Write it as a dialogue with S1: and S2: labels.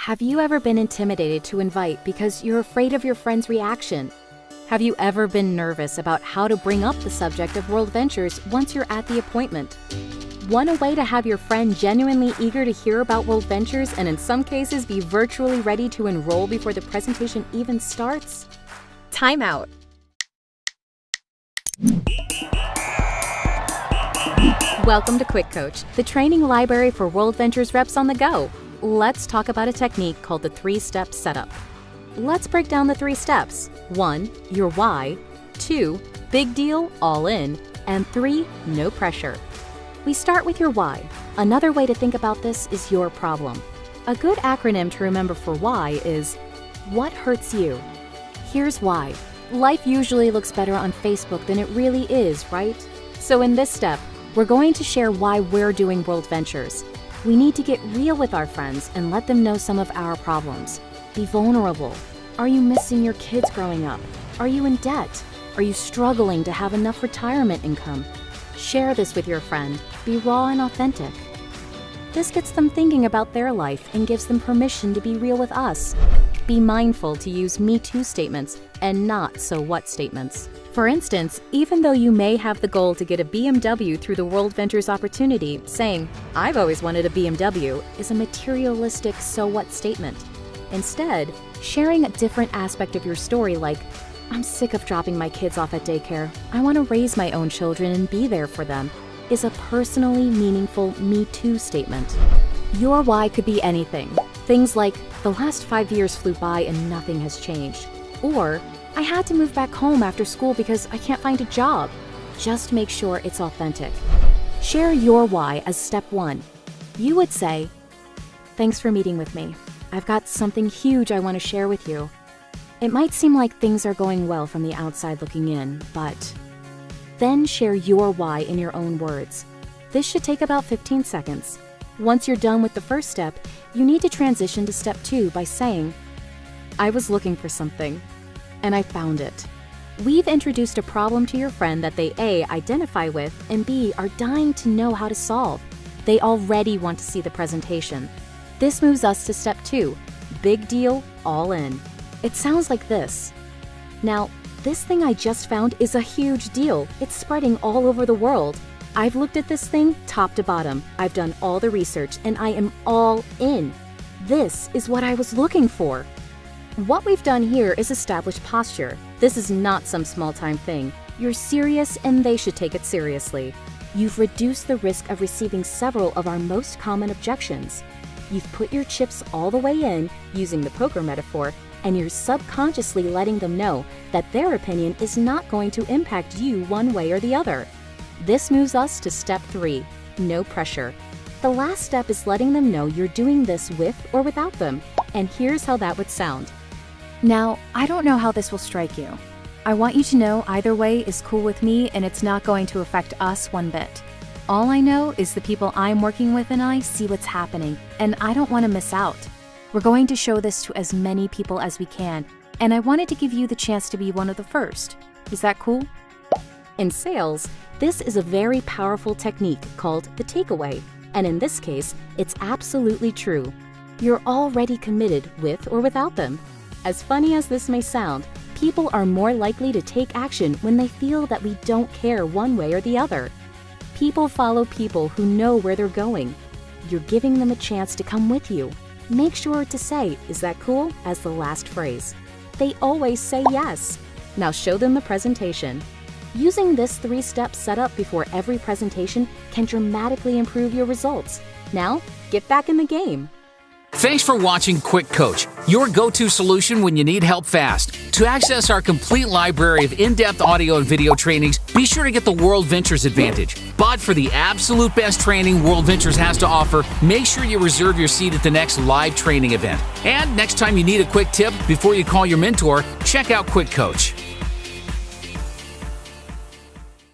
S1: Have you ever been intimidated to invite because you're afraid of your friend's reaction? Have you ever been nervous about how to bring up the subject of World Ventures once you're at the appointment? Want a way to have your friend genuinely eager to hear about World Ventures and in some cases be virtually ready to enroll before the presentation even starts? Time out. Welcome to Quick Coach, the training library for World Ventures reps on the go. Let's talk about a technique called the 3-step setup. Let's break down the 3 steps. 1, your why. 2, big deal, all in. And 3, no pressure. We start with your why. Another way to think about this is your problem. A good acronym to remember for why is, what hurts you? Here's why. Life usually looks better on Facebook than it really is, right? So in this step, we're going to share why we're doing World Ventures. We need to get real with our friends and let them know some of our problems. Be vulnerable. Are you missing your kids growing up? Are you in debt? Are you struggling to have enough retirement income? Share this with your friend. Be raw and authentic. This gets them thinking about their life and gives them permission to be real with us. Be mindful to use Me Too statements and not so what statements. For instance, even though you may have the goal to get a BMW through the World Ventures opportunity, saying, "I've always wanted a BMW," is a materialistic so what statement. Instead, sharing a different aspect of your story like, "I'm sick of dropping my kids off at daycare. I want to raise my own children and be there for them," is a personally meaningful Me Too statement. Your why could be anything. Things like, "The last 5 years flew by and nothing has changed." Or, "I had to move back home after school because I can't find a job." Just make sure it's authentic. Share your why as step 1. You would say, "Thanks for meeting with me. I've got something huge I want to share with you." It might seem like things are going well from the outside looking in, but then share your why in your own words. This should take about 15 seconds. Once you're done with the first step, you need to transition to step 2 by saying, "I was looking for something, and I found it." We've introduced a problem to your friend that they A, identify with, and B, are dying to know how to solve. They already want to see the presentation. This moves us to step 2, big deal, all in. It sounds like this. "Now, this thing I just found is a huge deal. It's spreading all over the world. I've looked at this thing top to bottom. I've done all the research, and I am all in. This is what I was looking for." What we've done here is establish posture. This is not some small-time thing. You're serious, and they should take it seriously. You've reduced the risk of receiving several of our most common objections. You've put your chips all the way in, using the poker metaphor, and you're subconsciously letting them know that their opinion is not going to impact you one way or the other. This moves us to step 3, no pressure. The last step is letting them know you're doing this with or without them, and here's how that would sound. "Now, I don't know how this will strike you. I want you to know either way is cool with me and it's not going to affect us one bit. All I know is the people I'm working with and I see what's happening, and I don't want to miss out. We're going to show this to as many people as we can, and I wanted to give you the chance to be one of the first. Is that cool?" In sales, this is a very powerful technique called the takeaway, and in this case, it's absolutely true. You're already committed with or without them. As funny as this may sound, people are more likely to take action when they feel that we don't care one way or the other. People follow people who know where they're going. You're giving them a chance to come with you. Make sure to say, "Is that cool?" as the last phrase. They always say yes. Now show them the presentation. Using this 3-step setup before every presentation can dramatically improve your results. Now, get back in the game.
S2: Thanks for watching Quick Coach, your go-to solution when you need help fast. To access our complete library of in-depth audio and video trainings, be sure to get the World Ventures Advantage. But for the absolute best training World Ventures has to offer, make sure you reserve your seat at the next live training event. And next time you need a quick tip before you call your mentor, check out Quick Coach.